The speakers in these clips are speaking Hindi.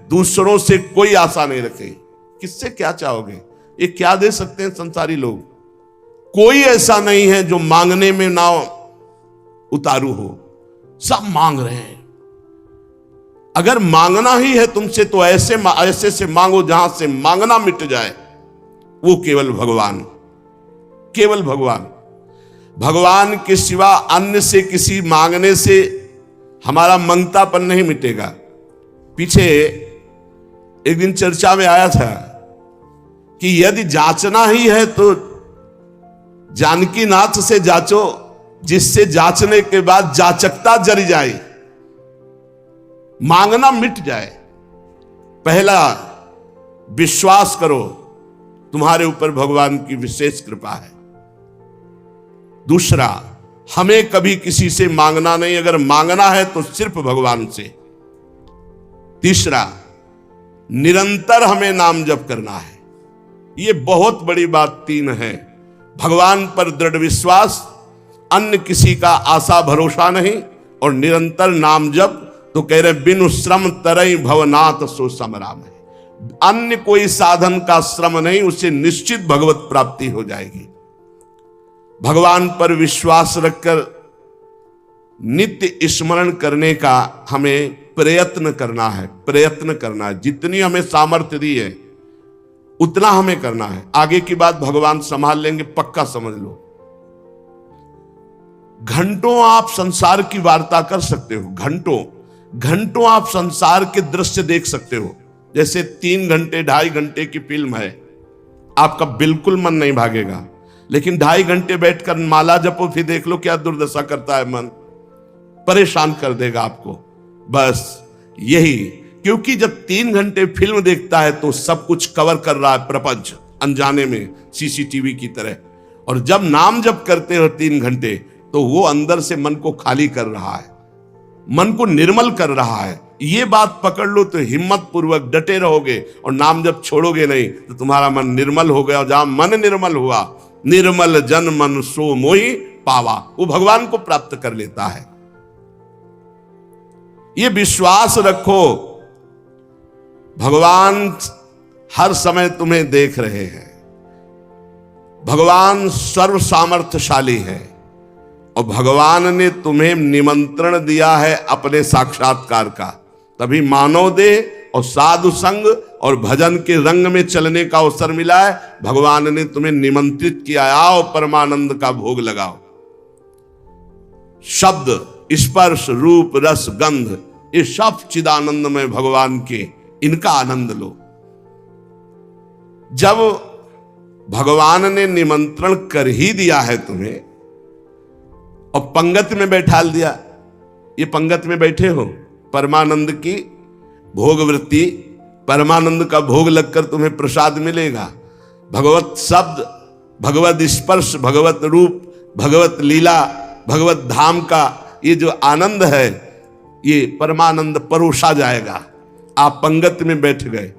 दूसरों से कोई आशा नहीं रखे। किससे क्या चाहोगे? ये क्या दे सकते हैं संसारी लोग? कोई ऐसा नहीं है जो मांगने में ना उतारू हो, सब मांग रहे हैं। अगर मांगना ही है तुमसे तो ऐसे से मांगो जहां से मांगना मिट जाए। वो केवल भगवान, केवल भगवान। भगवान के सिवा अन्य से किसी मांगने से हमारा मंगतापन नहीं मिटेगा। पीछे एक दिन चर्चा में आया था कि यदि जांचना ही है तो जानकी नाथ से जांचो, जिससे जांचने के बाद जाचकता जरी जाए, मांगना मिट जाए। पहला, विश्वास करो तुम्हारे ऊपर भगवान की विशेष कृपा है। दूसरा, हमें कभी किसी से मांगना नहीं, अगर मांगना है तो सिर्फ भगवान से। तीसरा, निरंतर हमें नाम जप करना है। ये बहुत बड़ी बात तीन है। भगवान पर दृढ़ विश्वास, अन्य किसी का आशा भरोसा नहीं, और निरंतर नाम जप। तो कह रहे बिनु श्रम तरई भवनाथ सो समराम है। अन्य कोई साधन का श्रम नहीं, उसे निश्चित भगवत प्राप्ति हो जाएगी। भगवान पर विश्वास रखकर नित्य स्मरण करने का हमें प्रयत्न करना है, प्रयत्न करना है। जितनी हमें सामर्थ्य दी है उतना हमें करना है। आगे की बात भगवान संभाल लेंगे, पक्का समझ लो। घंटों आप संसार की वार्ता कर सकते हो, घंटों घंटों आप संसार के दृश्य देख सकते हो। जैसे 3 घंटे 2.5 घंटे की फिल्म है, आपका बिल्कुल मन नहीं भागेगा। लेकिन 2.5 घंटे बैठकर माला जपो, फिर देख लो क्या दुर्दशा करता है मन, परेशान कर देगा आपको। बस यही, क्योंकि जब 3 घंटे फिल्म देखता है तो सब कुछ कवर कर रहा है प्रपंच, अनजाने में सीसीटीवी की तरह। और जब नाम जप करते हो 3 घंटे, तो वो अंदर से मन को खाली कर रहा है, मन को निर्मल कर रहा है। ये बात पकड़ लो तो हिम्मत पूर्वक डटे रहोगे, और नाम जब छोड़ोगे नहीं तो तुम्हारा मन निर्मल हो गया। और जहां मन निर्मल हुआ, निर्मल जन मन सो मोहि पावा, वो भगवान को प्राप्त कर लेता है। ये विश्वास रखो, भगवान हर समय तुम्हें देख रहे हैं। भगवान सर्व सामर्थ्यशाली है, और भगवान ने तुम्हें निमंत्रण दिया है अपने साक्षात्कार का। तभी मानव देह और साधु संग और भजन के रंग में चलने का अवसर मिला है। भगवान ने तुम्हें निमंत्रित किया, आओ परमानंद का भोग लगाओ। शब्द, स्पर्श, रूप, रस, गंध, ये सब चिदानंद में भगवान के, इनका आनंद लो। जब भगवान ने निमंत्रण कर ही दिया है तुम्हें और पंगत में बैठाल दिया, ये पंगत में बैठे हो, परमानंद की भोग वृत्ति, परमानंद का भोग लगकर तुम्हें प्रसाद मिलेगा। भगवत शब्द, भगवत स्पर्श, भगवत रूप, भगवत लीला, भगवत धाम का ये जो आनंद है, ये परमानंद परोसा जाएगा। आप पंगत में बैठ गए।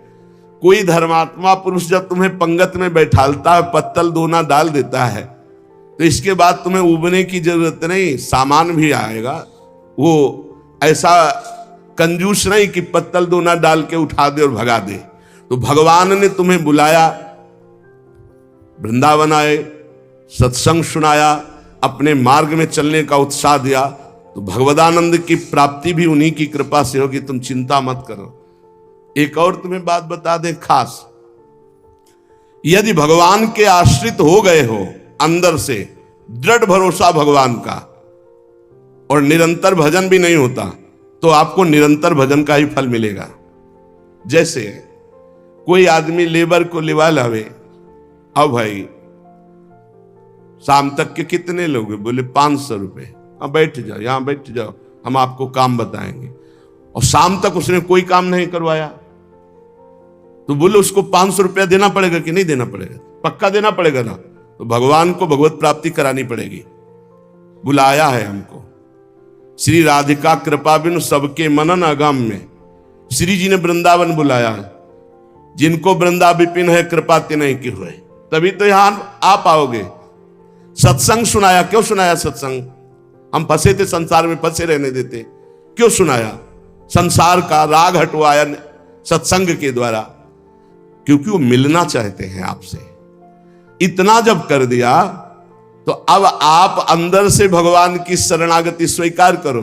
कोई धर्मात्मा पुरुष जब तुम्हें पंगत में बैठालता है, पत्तल दोना डाल देता है, तो इसके बाद तुम्हें उबने की जरूरत नहीं, सामान भी आएगा। वो ऐसा कंजूस नहीं कि पत्तल दोना डाल के उठा दे और भगा दे। तो भगवान ने तुम्हें बुलाया, वृंदावन आए, सत्संग सुनाया, अपने मार्ग में चलने का उत्साह दिया, तो भगवदानंद की प्राप्ति भी उन्हीं की कृपा से होगी। तुम चिंता मत करो। एक और तुम्हें बात बता दें खास, यदि भगवान के आश्रित हो गए हो, अंदर से दृढ़ भरोसा भगवान का, और निरंतर भजन भी नहीं होता, तो आपको निरंतर भजन का ही फल मिलेगा। जैसे कोई आदमी लेबर को लिवा लावे, अब भाई शाम तक के कितने लोग हैं? बोले 500 रुपए। अब बैठ जाओ, यहां बैठ जाओ, हम आपको काम बताएंगे। और शाम तक उसने कोई काम नहीं करवाया, तो बोले उसको 500 रुपया देना पड़ेगा कि नहीं देना पड़ेगा? पक्का देना पड़ेगा ना। तो भगवान को भगवत प्राप्ति करानी पड़ेगी। बुलाया है हमको, श्री राधिका कृपा बिनु सबके मनन अगम में श्री जी ने वृंदावन बुलाया है। जिनको वृंदा विपिन है कृपा नहीं की हुए, तभी तो यहां आ पाओगे। सत्संग सुनाया, क्यों सुनाया सत्संग? हम फंसे थे संसार में, फंसे रहने देते, क्यों सुनाया? संसार का राग हटवाया, सत्संग के द्वारा, क्योंकि वो मिलना चाहते हैं आपसे। इतना जब कर दिया तो अब आप अंदर से भगवान की शरणागति स्वीकार करो,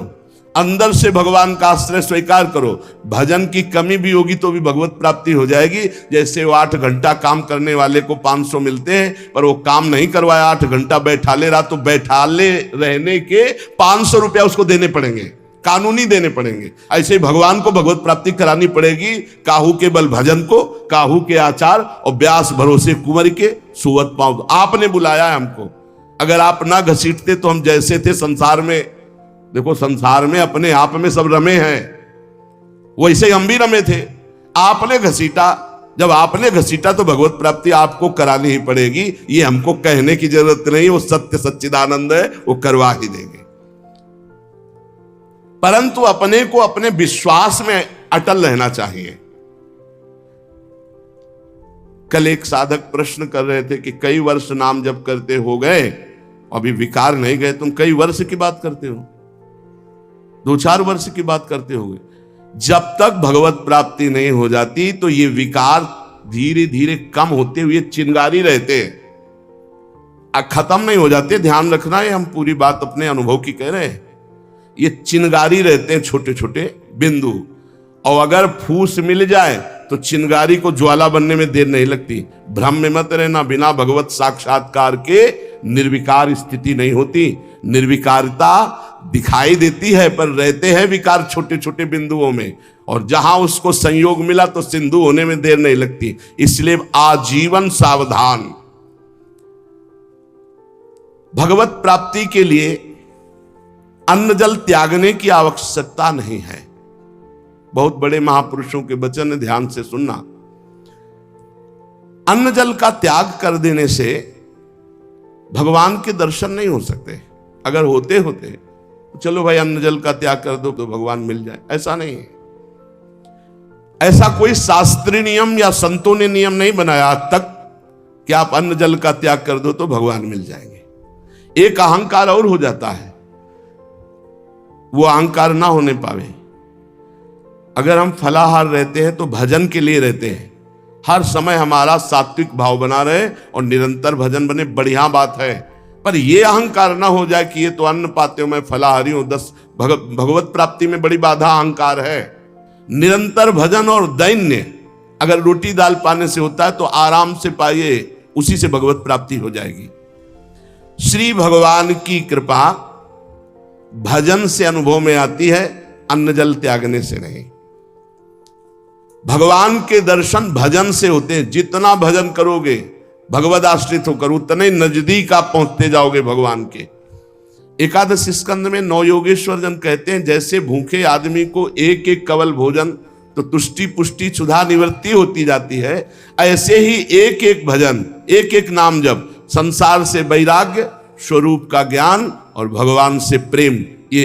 अंदर से भगवान का आश्रय स्वीकार करो। भजन की कमी भी होगी तो भी भगवत प्राप्ति हो जाएगी। जैसे वो 8 घंटा काम करने वाले को 500 मिलते हैं, पर वो काम नहीं करवाया, 8 घंटा बैठाले रहा, तो बैठाले रहने के 500 रुपया उसको देने पड़ेंगे, कानूनी देने पड़ेंगे। ऐसे ही भगवान को भगवत प्राप्ति करानी पड़ेगी। काहू के बल भजन को, काहू के आचार और व्यास भरोसे कुंवर के सुवत पाऊं। आपने बुलाया है हमको, अगर आप ना घसीटते तो हम जैसे थे संसार में, देखो संसार में अपने आप में सब रमे हैं, वैसे ही हम भी रमे थे। आपने घसीटा, जब आपने घसीटा तो भगवत प्राप्ति आपको करानी ही पड़ेगी। ये हमको कहने की जरूरत नहीं, वो सत्य सच्चिदानंद है, वो करवा ही देंगे। परंतु अपने को अपने विश्वास में अटल रहना चाहिए। कल एक साधक प्रश्न कर रहे थे कि कई वर्ष नाम जप करते हो गए, अभी विकार नहीं गए, तुम कई वर्ष की बात करते हो, 2-4 वर्ष की बात करते होगे। जब तक भगवत प्राप्ति नहीं हो जाती तो ये विकार धीरे धीरे कम होते हुए चिंगारी रहते हैं, खत्म नहीं हो जाते। ध्यान रखना है, हम पूरी बात अपने अनुभव की कह रहे हैं। ये चिंगारी रहते हैं, छोटे छोटे बिंदु, और अगर फूस मिल जाए तो चिंगारी को ज्वाला बनने में देर नहीं लगती। भ्रम में मत रहना, बिना भगवत साक्षात्कार के निर्विकार स्थिति नहीं होती। निर्विकारता दिखाई देती है, पर रहते हैं विकार छोटे छोटे बिंदुओं में, और जहां उसको संयोग मिला तो सिंधु होने में देर नहीं लगती। इसलिए आजीवन सावधान। भगवत प्राप्ति के लिए अन्न जल त्यागने की आवश्यकता नहीं है। बहुत बड़े महापुरुषों के वचन है, ध्यान से सुनना। अन्न जल का त्याग कर देने से भगवान के दर्शन नहीं हो सकते। अगर होते होते तो चलो भाई अन्न जल का त्याग कर दो तो भगवान मिल जाए, ऐसा नहीं है। ऐसा कोई शास्त्रीय नियम या संतों ने नियम नहीं बनाया आज तक कि आप अन्न जल का त्याग कर दो तो भगवान मिल जाएंगे। एक अहंकार और हो जाता है, वो अहंकार ना होने पावे। अगर हम फलाहार रहते हैं तो भजन के लिए रहते हैं, हर समय हमारा सात्विक भाव बना रहे और निरंतर भजन बने, बढ़िया बात है। पर यह अहंकार ना हो जाए कि ये तो अन्न पाते हो, मैं फलाहारी हूं, 10 भगवत प्राप्ति में बड़ी बाधा अहंकार है। निरंतर भजन और दैन्य अगर रोटी दाल पाने से होता है तो आराम से पाइए, उसी से भगवत प्राप्ति हो जाएगी। श्री भगवान की कृपा भजन से अनुभव में आती है, अन्न जल त्यागने से नहीं। भगवान के दर्शन भजन से होते हैं। जितना भजन करोगे, भगवद आश्रित होकर, उतने नजदीक आप पहुंचते जाओगे भगवान के। एकादश स्कंद में 9 योगेश्वर जन कहते हैं, जैसे भूखे आदमी को एक एक कवल भोजन तो तुष्टि पुष्टि क्षुधा निवृत्ति होती जाती है, ऐसे ही एक एक भजन, एक एक नाम जप संसार से वैराग्य, स्वरूप का ज्ञान और भगवान से प्रेम, ये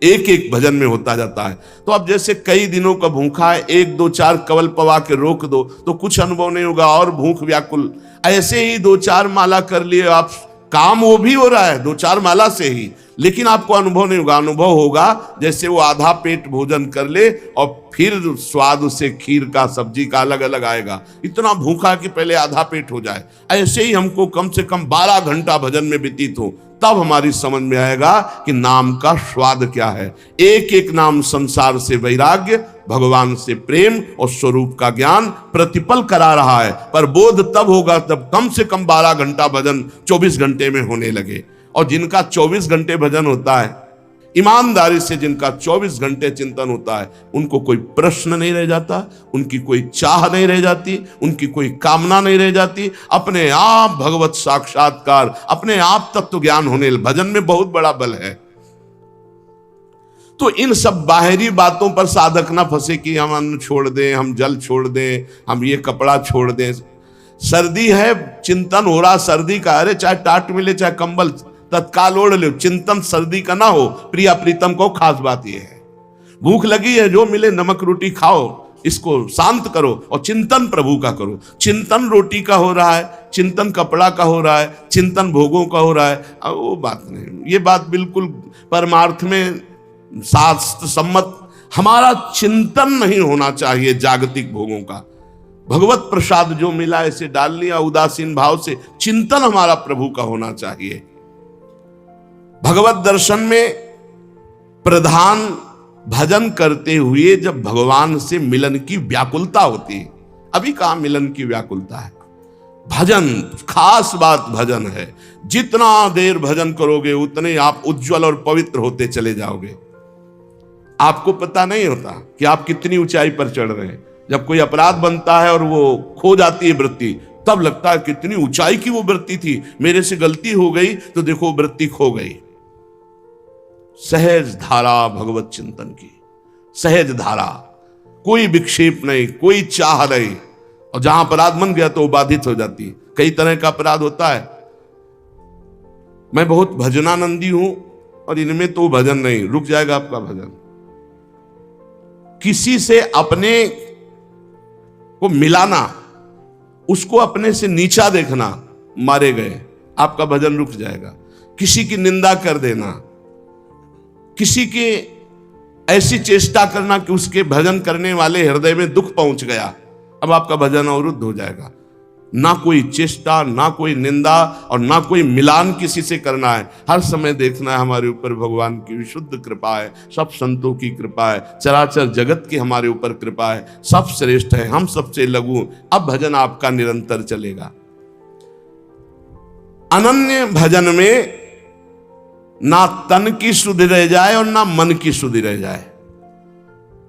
एक एक भजन में होता जाता है। तो अब जैसे कई दिनों का भूखा है, 1 2 4 कवल पवा के रोक दो तो कुछ अनुभव नहीं होगा और भूख व्याकुल। ऐसे ही 2-4 माला कर लिए आप, काम वो भी हो रहा है 2-4 माला से ही, लेकिन आपको अनुभव नहीं होगा। अनुभव होगा जैसे वो आधा पेट भोजन कर ले और फिर स्वाद से खीर का सब्जी का अलग अलग आएगा, इतना भूखा कि पहले आधा पेट हो जाए। ऐसे ही हमको कम से कम 12 घंटा भजन में व्यतीत हो, तब हमारी समझ में आएगा कि नाम का स्वाद क्या है। एक एक नाम संसार से वैराग्य, भगवान से प्रेम और स्वरूप का ज्ञान प्रतिपल करा रहा है। पर बोध तब होगा तब कम से कम 12 घंटा भजन 24 घंटे में होने लगे। और जिनका 24 घंटे भजन होता है, ईमानदारी से जिनका 24 घंटे चिंतन होता है, उनको कोई प्रश्न नहीं रह जाता, उनकी कोई चाह नहीं रह जाती, उनकी कोई कामना नहीं रह जाती। अपने आप भगवत साक्षात्कार, अपने आप तत्व ज्ञान होने, भजन में बहुत बड़ा बल है। तो इन सब बाहरी बातों पर साधक ना फंसे कि हम अन्न छोड़ दें, हम जल छोड़ दें, हम ये कपड़ा छोड़ दें। सर्दी है, चिंतन हो रहा सर्दी का, अरे चाहे टाट मिले चाहे कंबल तत्काल ओढ़ लो, चिंतन सर्दी का ना हो। प्रिया प्रीतम को खास बात यह है, भूख लगी है, जो मिले नमक रोटी खाओ, इसको शांत करो और चिंतन प्रभु का करो। चिंतन रोटी का हो रहा है, चिंतन कपड़ा का हो रहा है, चिंतन भोगों का हो रहा है, वो बात नहीं। ये बात बिल्कुल परमार्थ में शास्त्र सम्मत हमारा चिंतन नहीं होना चाहिए जागतिक भोगों का। भगवत प्रसाद जो मिला ऐसे डाल लिया उदासीन भाव से, चिंतन हमारा प्रभु का होना चाहिए। भगवत दर्शन में प्रधान भजन करते हुए जब भगवान से मिलन की व्याकुलता होती है। अभी कहां मिलन की व्याकुलता है? भजन, खास बात भजन है। जितना देर भजन करोगे उतने आप उज्जवल और पवित्र होते चले जाओगे। आपको पता नहीं होता कि आप कितनी ऊंचाई पर चढ़ रहे हैं। जब कोई अपराध बनता है और वो खो जाती है वृत्ति, तब लगता है कितनी ऊंचाई की वो वृत्ति थी, मेरे से गलती हो गई तो देखो वृत्ति खो गई। सहज धारा भगवत चिंतन की, सहज धारा, कोई विक्षेप नहीं, कोई चाह नहीं। और जहां अपराध बन गया तो वो बाधित हो जाती है। कई तरह का अपराध होता है। मैं बहुत भजनानंदी हूं और इनमें तो भजन नहीं, रुक जाएगा आपका भजन। किसी से अपने को मिलाना, उसको अपने से नीचा देखना, मारे गए, आपका भजन रुक जाएगा। किसी की निंदा कर देना, किसी के ऐसी चेष्टा करना कि उसके भजन करने वाले हृदय में दुख पहुंच गया, अब आपका भजन अवरुद्ध हो जाएगा। ना कोई चेष्टा, ना कोई निंदा और ना कोई मिलान किसी से करना है। हर समय देखना है हमारे ऊपर भगवान की विशुद्ध कृपा है, सब संतों की कृपा है, चराचर जगत की हमारे ऊपर कृपा है, सब श्रेष्ठ है, हम सबसे लघु। अब भजन आपका निरंतर चलेगा। अनन्य भजन में ना तन की शुद्धि रह जाए और ना मन की शुद्धि रह जाए।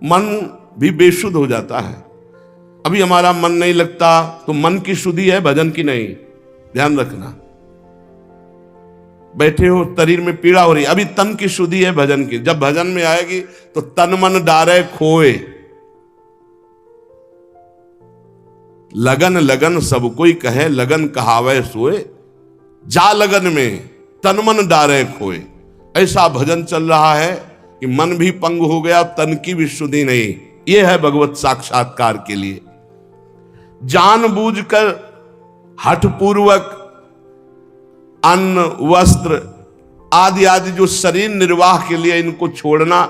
मन भी बेशुद्ध हो जाता है। अभी हमारा मन नहीं लगता तो मन की शुद्धि है, भजन की नहीं, ध्यान रखना। बैठे हो, शरीर में पीड़ा हो रही, अभी तन की शुद्धि है, भजन की। जब भजन में आएगी तो तन मन डारे खोए, लगन लगन सब कोई कहे, लगन कहावे सोए, जा लगन में तन मन डारे खोए। ऐसा भजन चल रहा है कि मन भी पंग हो गया, तन की भी शुद्धि नहीं। यह है भगवत साक्षात्कार के लिए। जानबूझकर हठपूर्वक अन्न, वस्त्र आदि आदि जो शरीर निर्वाह के लिए इनको छोड़ना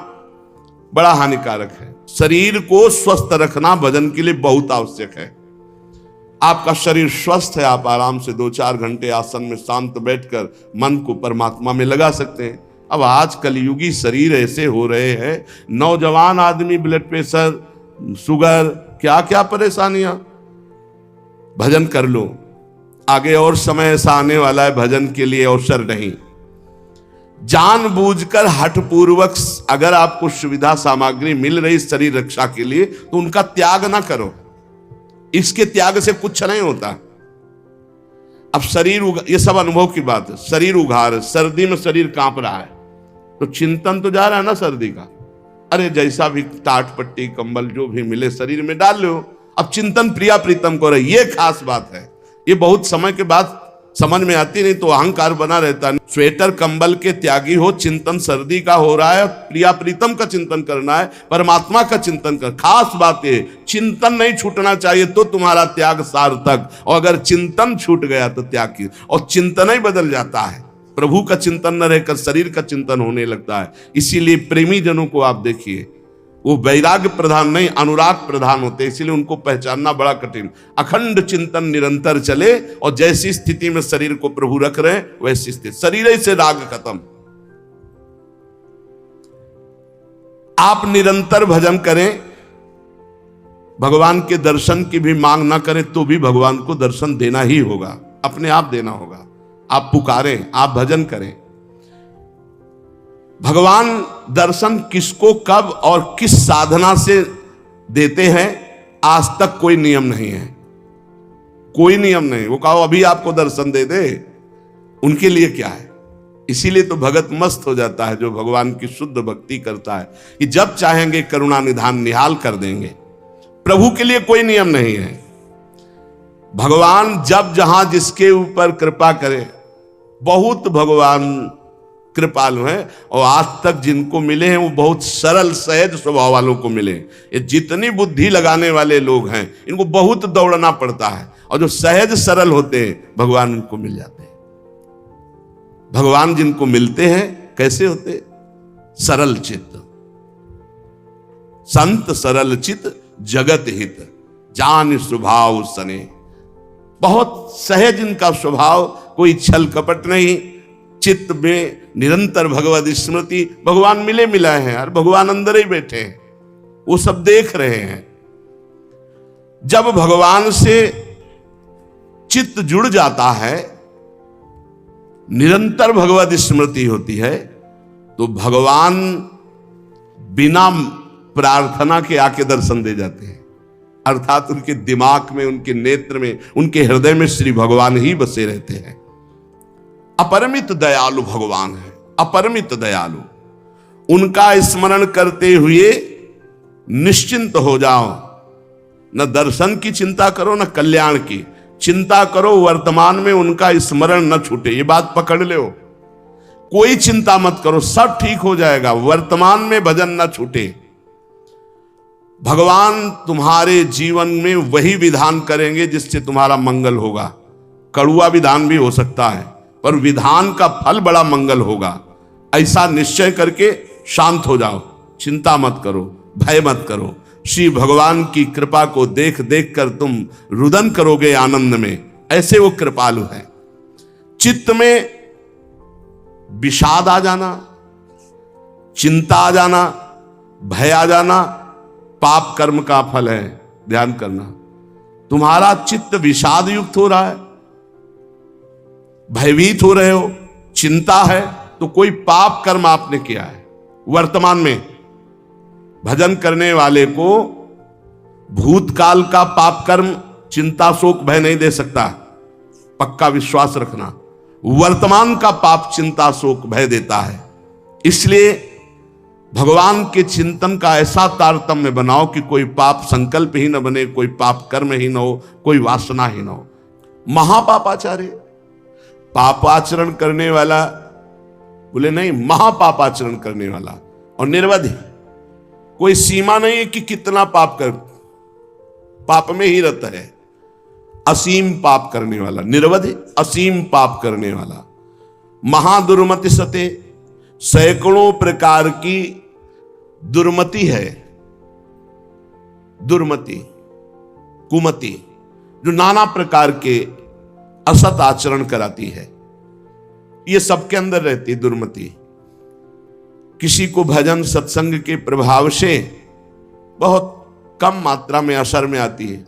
बड़ा हानिकारक है। शरीर को स्वस्थ रखना भजन के लिए बहुत आवश्यक है। आपका शरीर स्वस्थ है, आप आराम से 2-4 घंटे आसन में शांत बैठकर मन को परमात्मा में लगा सकते हैं। अब आज कलयुगी शरीर ऐसे हो रहे हैं, नौजवान आदमी ब्लड प्रेशर, शुगर, क्या क्या परेशानियां। भजन कर लो, आगे और समय ऐसा आने वाला है भजन के लिए अवसर नहीं। जानबूझकर हठपूर्वक अगर आपको सुविधा सामग्री मिल रही शरीर रक्षा के लिए तो उनका त्याग ना करो। इसके त्याग से कुछ नहीं होता। अब शरीर ये सब अनुभव की बात है। शरीर उघार, सर्दी में शरीर कांप रहा है तो चिंतन तो जा रहा है ना सर्दी का। अरे जैसा भी टाट पट्टी कंबल जो भी मिले शरीर में डाल लो। अब चिंतन प्रिया प्रीतम को रहे, ये खास बात है। ये बहुत समय के बाद समझ में आती, नहीं तो अहंकार बना रहता है। स्वेटर कंबल के त्यागी हो, चिंतन सर्दी का हो रहा है, प्रिया प्रीतम का चिंतन करना है, परमात्मा का चिंतन कर। खास बात है चिंतन नहीं छूटना चाहिए तो तुम्हारा त्याग सार्थक। और अगर चिंतन छूट गया तो त्याग की, और चिंतन ही बदल जाता है। प्रभु का चिंतन न रहकर शरीर का चिंतन होने लगता है। इसीलिए प्रेमी जनों को आप देखिए, वो वैराग्य प्रधान नहीं अनुराग प्रधान होते, इसीलिए उनको पहचानना बड़ा कठिन। अखंड चिंतन निरंतर चले और जैसी स्थिति में शरीर को प्रभु रख रहे हैं वैसी स्थिति, शरीर ही से राग खत्म। आप निरंतर भजन करें, भगवान के दर्शन की भी मांग ना करें तो भी भगवान को दर्शन देना ही होगा, अपने आप देना होगा। आप पुकारें, आप भजन करें। भगवान दर्शन किसको कब और किस साधना से देते हैं आज तक कोई नियम नहीं है, कोई नियम नहीं। वो कहो अभी आपको दर्शन दे दे, उनके लिए क्या है। इसीलिए तो भगत मस्त हो जाता है जो भगवान की शुद्ध भक्ति करता है कि जब चाहेंगे करुणा निधान निहाल कर देंगे। प्रभु के लिए कोई नियम नहीं है। भगवान जब जहां जिसके ऊपर कृपा करे, बहुत भगवान कृपालु हैं और आज तक जिनको मिले हैं वो बहुत सरल सहज स्वभाव वालों को मिले। ये जितनी बुद्धि लगाने वाले लोग हैं इनको बहुत दौड़ना पड़ता है, और जो सहज सरल होते हैं भगवान उनको मिल जाते हैं। भगवान जिनको मिलते हैं कैसे होते? सरल चित्त, संत सरल चित जगत हित, जान स्वभाव सने। बहुत सहज इनका स्वभाव, कोई छल कपट नहीं, चित्त में निरंतर भगवत स्मृति। भगवान मिले मिलाए हैं और भगवान अंदर ही बैठे हैं, वो सब देख रहे हैं। जब भगवान से चित्त जुड़ जाता है, निरंतर भगवत स्मृति होती है, तो भगवान बिना प्रार्थना के आके दर्शन दे जाते हैं। अर्थात उनके दिमाग में, उनके नेत्र में, उनके हृदय में श्री भगवान ही बसे रहते हैं। अपरिमित दयालु भगवान है, अपरिमित दयालु। उनका स्मरण करते हुए निश्चिंत हो जाओ। न दर्शन की चिंता करो, न कल्याण की चिंता करो। वर्तमान में उनका स्मरण न छूटे, ये बात पकड़ लो। कोई चिंता मत करो, सब ठीक हो जाएगा। वर्तमान में भजन न छूटे। भगवान तुम्हारे जीवन में वही विधान करेंगे जिससे तुम्हारा मंगल होगा। कड़ुआ विधान भी हो सकता है, पर विधान का फल बड़ा मंगल होगा। ऐसा निश्चय करके शांत हो जाओ, चिंता मत करो, भय मत करो। श्री भगवान की कृपा को देख देख कर तुम रुदन करोगे आनंद में, ऐसे वो कृपालु है। चित्त में विषाद आ जाना, चिंता आ जाना, भय आ जाना, पाप कर्म का फल है। ध्यान करना, तुम्हारा चित्त विषाद युक्त हो रहा है, भयभीत हो रहे हो, चिंता है, तो कोई पाप कर्म आपने किया है। वर्तमान में भजन करने वाले को भूतकाल का पाप कर्म चिंता शोक भय नहीं दे सकता, पक्का विश्वास रखना। वर्तमान का पाप चिंता शोक भय देता है। इसलिए भगवान के चिंतन का ऐसा तारतम्य बनाओ कि कोई पाप संकल्प ही न बने, कोई पाप कर्म ही न हो, कोई वासना ही न हो। महापापाचार्य, पापाचरण करने वाला बोले नहीं, महापापाचरण करने वाला। और निर्वधि, कोई सीमा नहीं है कि कितना पाप कर, पाप में ही रहता है। असीम पाप करने वाला, निर्वधि असीम पाप करने वाला। महादुर्मति सते, सैकड़ों प्रकार की दुर्मति है। दुर्मति, कुमति, जो नाना प्रकार के असत आचरण कराती है, ये सबके अंदर रहती है दुर्मति। किसी को भजन सत्संग के प्रभाव से बहुत कम मात्रा में असर में आती है,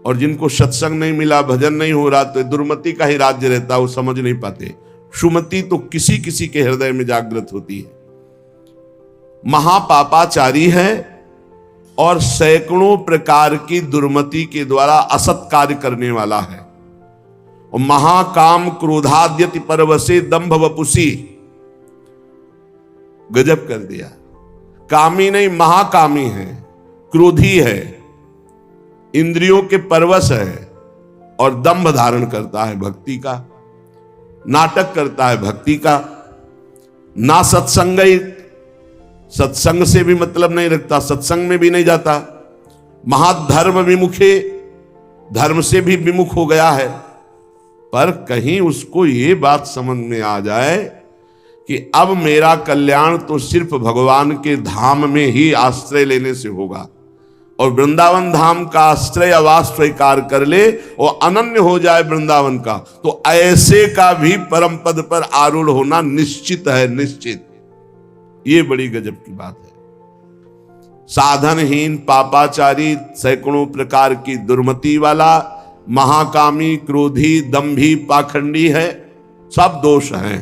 और जिनको सत्संग नहीं मिला, भजन नहीं हो रहा, तो दुर्मति का ही राज्य रहता, वो समझ नहीं पाते। सुमति तो किसी किसी के हृदय में जागृत होती है। महापापाचारी है और सैकड़ों प्रकार की दुर्मति के द्वारा असत कार्य करने वाला है। और महाकाम क्रोधाद्यति परवसे दंभ वपुसी, गजब कर दिया। कामी नहीं, महाकामी है, क्रोधी है, इंद्रियों के परवश है, और दंभ धारण करता है भक्ति का, नाटक करता है भक्ति का। ना सत्संग, सत्संग से भी मतलब नहीं रखता, सत्संग में भी नहीं जाता। महाधर्म विमुखे, धर्म से भी विमुख हो गया है। पर कहीं उसको ये बात समझ में आ जाए कि अब मेरा कल्याण तो सिर्फ भगवान के धाम में ही आश्रय लेने से होगा, और वृंदावन धाम का आश्रय आवास स्वीकार कर ले और अनन्य हो जाए वृंदावन का, तो ऐसे का भी परम पद पर आरूढ़ होना निश्चित है, निश्चित। ये बड़ी गजब की बात है। साधनहीन, पापाचारी, सैकड़ों प्रकार की दुर्मति वाला, महाकामी, क्रोधी, दंभी, पाखंडी है, सब दोष हैं।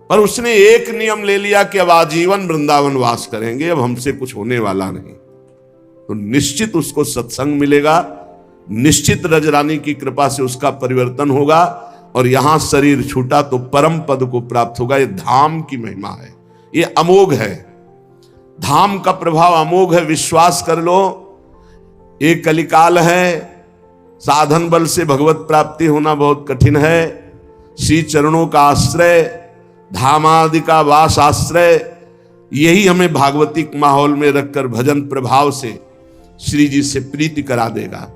पर उसने एक नियम ले लिया कि अब आजीवन वृंदावन वास करेंगे, अब हमसे कुछ होने वाला नहीं। तो निश्चित उसको सत्संग मिलेगा, निश्चित रजरानी की कृपा से उसका परिवर्तन होगा, और यहां शरीर छूटा तो परम पद को प्राप्त होगा। ये धाम की महिमा है, ये अमोघ है। धाम का प्रभाव अमोघ है, विश्वास कर लो। एक कलिकाल है, साधन बल से भगवत प्राप्ति होना बहुत कठिन है। श्री चरणों का आश्रय, धामादि का वास आश्रय, यही हमें भागवतिक माहौल में रखकर भजन प्रभाव से श्री जी से प्रीति करा देगा।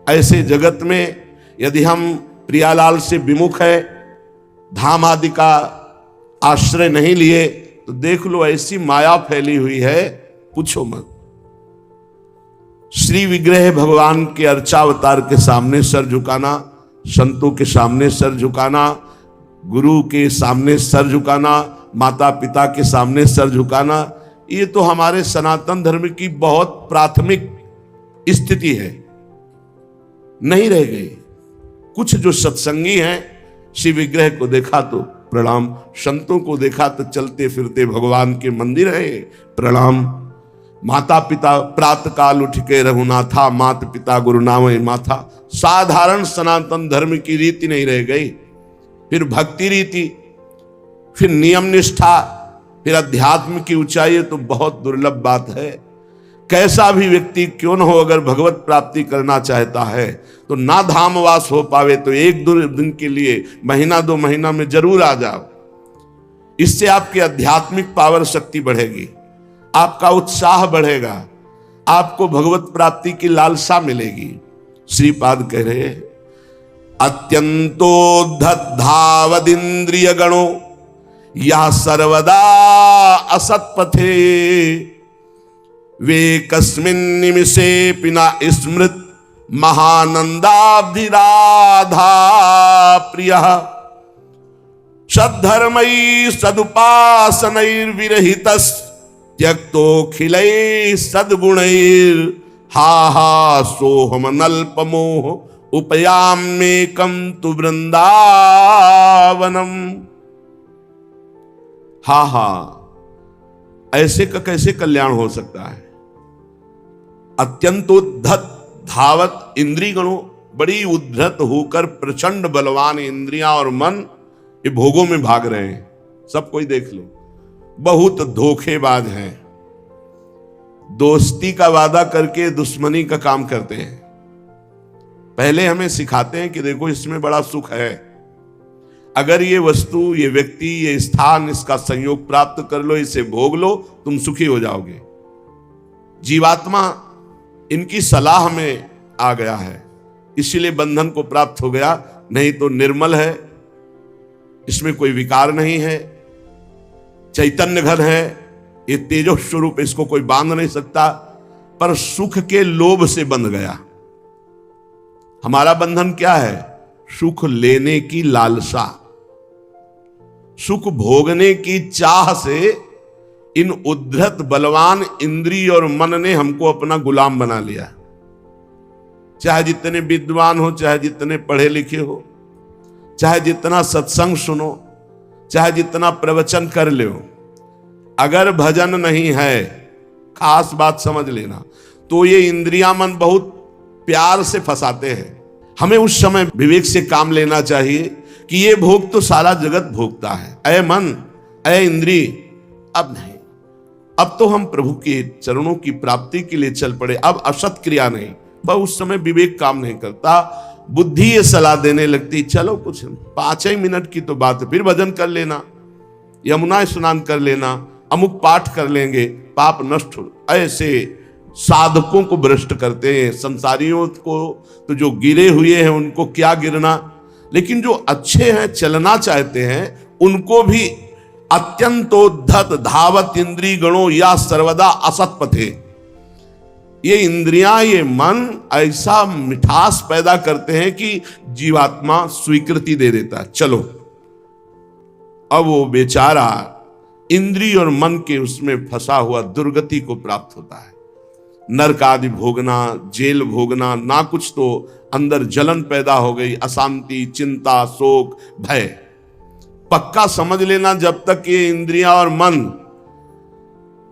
ऐसे जगत में यदि हम प्रियालाल से विमुख है, धाम आदि का आश्रय नहीं लिए, तो देख लो ऐसी माया फैली हुई है पूछो मत। श्री विग्रह भगवान के अर्चावतार के सामने सर झुकाना, संतों के सामने सर झुकाना, गुरु के सामने सर झुकाना, माता पिता के सामने सर झुकाना, ये तो हमारे सनातन धर्म की बहुत प्राथमिक स्थिति है, नहीं रह गई। कुछ जो सत्संगी हैं, शिव विग्रह को देखा तो प्रणाम, संतों को देखा तो चलते फिरते भगवान के मंदिर है प्रणाम, माता पिता प्रातः काल उठ के रघुनाथा, मात पिता गुरु नामय माथा। साधारण सनातन धर्म की रीति नहीं रह गई। फिर भक्ति रीति, फिर नियम निष्ठा, फिर अध्यात्म की ऊंचाई, तो बहुत दुर्लभ बात है। कैसा भी व्यक्ति क्यों न हो, अगर भगवत प्राप्ति करना चाहता है तो ना धामवास हो पावे तो एक दो दिन के लिए, महीना दो महीना में जरूर आ जाओ। इससे आपकी आध्यात्मिक पावर शक्ति बढ़ेगी, आपका उत्साह बढ़ेगा, आपको भगवत प्राप्ति की लालसा मिलेगी। श्रीपाद कह रहे अत्यंतोद्धत धावदिंद्रिय गणो या सर्वदा असत्पथे वे कस्मिन् निमिषे पिना स्मृत महानंदाब्धिराधा प्रियः सद्धर्मैः सदुपासनैर्विरहितस् त्यक्तोऽखिलैः सद्गुणैर् हा हा सोऽहमनल्पमोह उपयाम्येकं तु वृंदावनम। हा हा, ऐसे का कैसे कल्याण हो सकता है। अत्यंतोद्धत धावत इंद्रिय गणों, बड़ी उद्धत होकर प्रचंड बलवान इंद्रियां और मन ये भोगों में भाग रहे हैं। सब कोई देख लो, बहुत धोखेबाज हैं, दोस्ती का वादा करके दुश्मनी का काम करते हैं। पहले हमें सिखाते हैं कि देखो इसमें बड़ा सुख है, अगर ये वस्तु, ये व्यक्ति, ये स्थान, इसका संयोग प्राप्त कर लो, इसे भोग लो, तुम सुखी हो जाओगे। जीवात्मा इनकी सलाह में आ गया है, इसीलिए बंधन को प्राप्त हो गया। नहीं तो निर्मल है, इसमें कोई विकार नहीं है, चैतन्य घन है, ये तेजो स्वरूप, इसको कोई बांध नहीं सकता, पर सुख के लोभ से बंध गया। हमारा बंधन क्या है? सुख लेने की लालसा, सुख भोगने की चाह से इन उद्धत बलवान इंद्रिय और मन ने हमको अपना गुलाम बना लिया। चाहे जितने विद्वान हो, चाहे जितने पढ़े लिखे हो, चाहे जितना सत्संग सुनो, चाहे जितना प्रवचन कर लो, अगर भजन नहीं है, खास बात समझ लेना, तो ये इंद्रियां मन बहुत प्यार से फंसाते हैं। हमें उस समय विवेक से काम लेना चाहिए कि ये भोग तो सारा जगत भोगता है, ऐ मन, ऐ इंद्री, अब नहीं, अब तो हम प्रभु के चरणों की प्राप्ति के लिए चल पड़े, अब असत क्रिया नहीं। बस उस समय विवेक काम नहीं करता, बुद्धि ये सलाह देने लगती, चलो कुछ 5 ही मिनट की तो बात है, फिर भजन कर लेना, यमुना स्नान कर लेना, अमुक पाठ कर लेंगे, पाप नष्ट हो। ऐसे साधकों को भ्रष्ट करते हैं। संसारियों को तो जो गिरे हुए हैं उनको क्या गिरना, लेकिन जो अच्छे हैं, चलना चाहते हैं, उनको भी अत्यंतोद्धत धावत इंद्रिय गणों या सर्वदा असत पथे। ये इंद्रियां, ये मन ऐसा मिठास पैदा करते हैं कि जीवात्मा स्वीकृति दे देता है, चलो। अब वो बेचारा इंद्रिय और मन के उसमें फंसा हुआ दुर्गति को प्राप्त होता है। नरक आदि भोगना, जेल भोगना, ना कुछ तो अंदर जलन पैदा हो गई, अशांति, चिंता, शोक, भय। पक्का समझ लेना, जब तक ये इंद्रियां और मन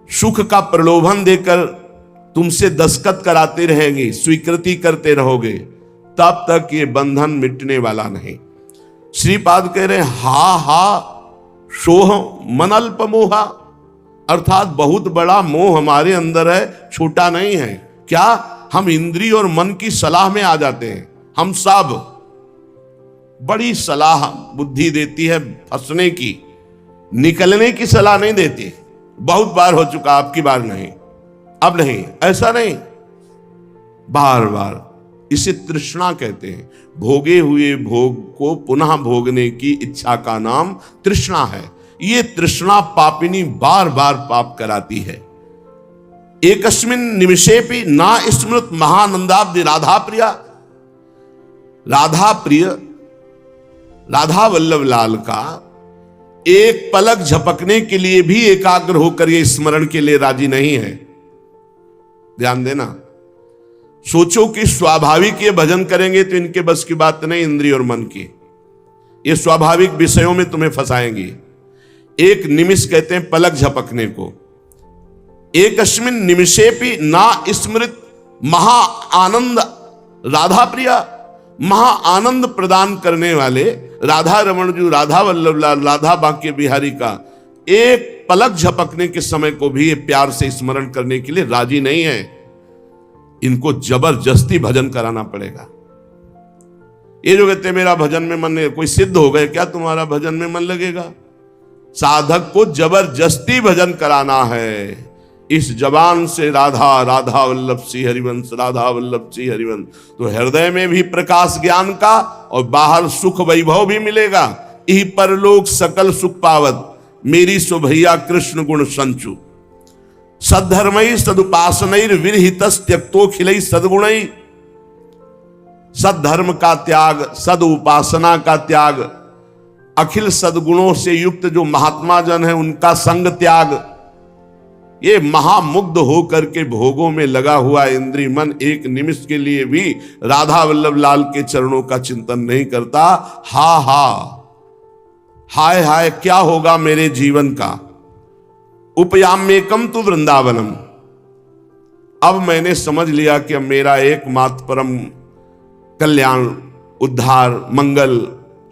सुख का प्रलोभन देकर तुमसे दस्तखत कराते रहेंगे, स्वीकृति करते रहोगे, तब तक ये बंधन मिटने वाला नहीं। श्रीपाद कह रहे हा हा सोह मनल्प मोहा, अर्थात बहुत बड़ा मोह हमारे अंदर है, छोटा नहीं है। क्या? हम इंद्रिय और मन की सलाह में आ जाते हैं। हम सब बड़ी सलाह बुद्धि देती है फंसने की, निकलने की सलाह नहीं देती। बहुत बार हो चुका, आपकी बार नहीं, अब नहीं, ऐसा नहीं, बार बार। इसे तृष्णा कहते हैं। भोगे हुए भोग को पुनः भोगने की इच्छा का नाम तृष्णा है। ये तृष्णा पापिनी बार बार पाप कराती है। एकस्मिन निमिषेपि ना स्मृत महानंदाब्दि राधा प्रिया। राधा प्रिय राधा वल्लभ लाल का एक पलक झपकने के लिए भी एकाग्र होकर ये स्मरण के लिए राजी नहीं है। ध्यान देना, सोचो कि स्वाभाविक ये भजन करेंगे तो इनके बस की बात नहीं, इंद्रिय और मन की, ये स्वाभाविक विषयों में तुम्हें फंसाएंगी। एक निमिष कहते हैं पलक झपकने को। एकस्मिन निमिषेपि ना स्मृत महा आनंद राधा प्रिया। महा आनंद प्रदान करने वाले राधा रमण जी, राधा वल्लभ लाल, राधा बांके बिहारी का एक पलक झपकने के समय को भी ये प्यार से स्मरण करने के लिए राजी नहीं है। इनको जबरदस्ती भजन कराना पड़ेगा। ये जो कहते हैं मेरा भजन में मन, कोई सिद्ध हो गए क्या तुम्हारा भजन में मन लगेगा? साधक को जबरदस्ती भजन कराना है। इस जबान से राधा राधा वल्लभ श्री हरिवंश, राधा वल्लभ श्री हरिवंश, तो हृदय में भी प्रकाश ज्ञान का और बाहर सुख वैभव भी मिलेगा। यही परलोक सकल सुख पावत, मेरी सुभैया कृष्ण गुण संचु। सद्धर्मई सदुपासनैर विरहितस् त्यक्तोखिलै सद्गुणै। सद्धर्म का त्याग, सद उपासना का त्याग, अखिल सद्गुणों से युक्त जो महात्मा जन है उनका संग त्याग, ये महामुग्ध होकर के भोगों में लगा हुआ इंद्रिय मन एक निमिष के लिए भी राधा वल्लभ लाल के चरणों का चिंतन नहीं करता। हाय हाय क्या होगा मेरे जीवन का। उपयाम्येकम तु वृंदावनम। अब मैंने समझ लिया कि अब मेरा एकमात्र परम कल्याण, उद्धार, मंगल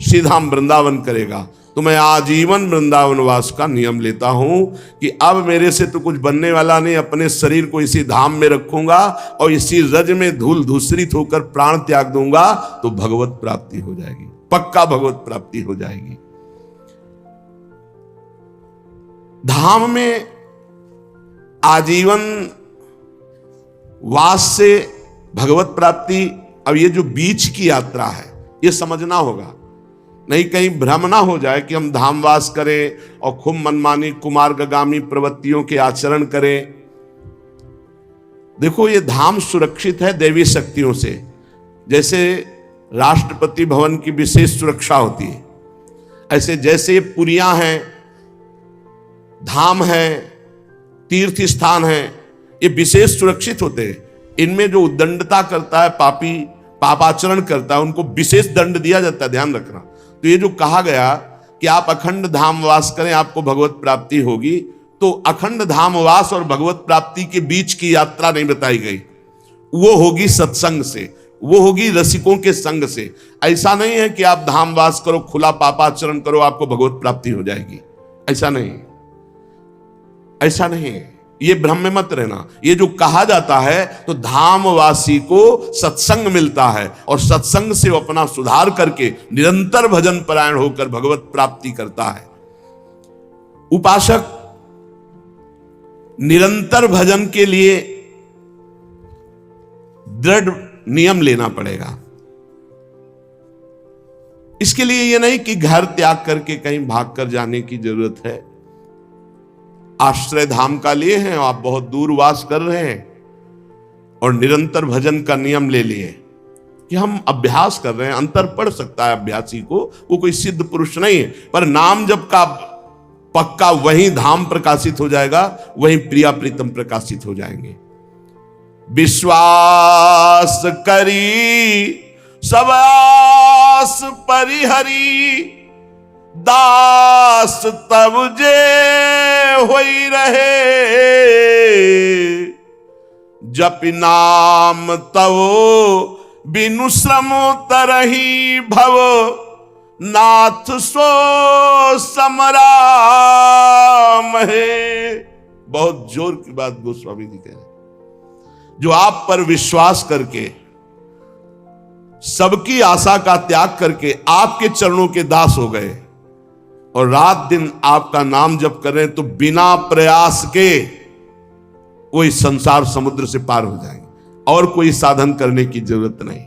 सीधा वृंदावन करेगा, तो मैं आजीवन वृंदावन वास का नियम लेता हूं कि अब मेरे से तो कुछ बनने वाला नहीं। अपने शरीर को इसी धाम में रखूंगा और इसी रज में धूल धूसरित होकर प्राण त्याग दूंगा, तो भगवत प्राप्ति हो जाएगी, पक्का भगवत प्राप्ति हो जाएगी। धाम में आजीवन वास से भगवत प्राप्ति। अब ये जो बीच की यात्रा है ये समझना होगा, नहीं कहीं भ्रम ना हो जाए कि हम धामवास करें और खूब मनमानी कुमार्गामी प्रवृत्तियों के आचरण करें। देखो ये धाम सुरक्षित है दैवी शक्तियों से। जैसे राष्ट्रपति भवन की विशेष सुरक्षा होती है, ऐसे जैसे पुरियां हैं, धाम है, तीर्थ स्थान है, ये विशेष सुरक्षित होते हैं। इनमें जो उद्दंडता करता है, पापी पापाचरण करता है, उनको विशेष दंड दिया जाता है, ध्यान रखना। तो ये जो कहा गया कि आप अखंड धामवास करें आपको भगवत प्राप्ति होगी, तो अखंड धामवास और भगवत प्राप्ति के बीच की यात्रा नहीं बताई गई। वो होगी सत्संग से, वो होगी रसिकों के संग से। ऐसा नहीं है कि आप धामवास करो, खुला पापाचरण करो, आपको भगवत प्राप्ति हो जाएगी, ऐसा नहीं, ऐसा नहीं है। ये भ्रम में मत रहना। ये जो कहा जाता है तो धामवासी को सत्संग मिलता है और सत्संग से वो अपना सुधार करके निरंतर भजन परायण होकर भगवत प्राप्ति करता है। उपासक निरंतर भजन के लिए दृढ़ नियम लेना पड़ेगा। इसके लिए ये नहीं कि घर त्याग करके कहीं भागकर जाने की जरूरत है। आश्रय धाम का लिए हैं, आप बहुत दूर वास कर रहे हैं और निरंतर भजन का नियम ले लिए कि हम अभ्यास कर रहे हैं। अंतर पड़ सकता है अभ्यासी को, वो कोई सिद्ध पुरुष नहीं है, पर नाम जब का पक्का वहीं धाम प्रकाशित हो जाएगा, वहीं प्रिया प्रीतम प्रकाशित हो जाएंगे। विश्वास करी सब आस परिहरी, दास तब जे होई रहे, जप नाम तव बिनु श्रम तरही भव, नाथ सो समराम है। बहुत जोर की बात गोस्वामी जी कह रहे हैं। जो आप पर विश्वास करके, सबकी आशा का त्याग करके आपके चरणों के दास हो गए और रात दिन आपका नाम जप कर रहे हैं, तो बिना प्रयास के वो इस संसार समुद्र से पार हो जाएंगे और कोई साधन करने की जरूरत नहीं।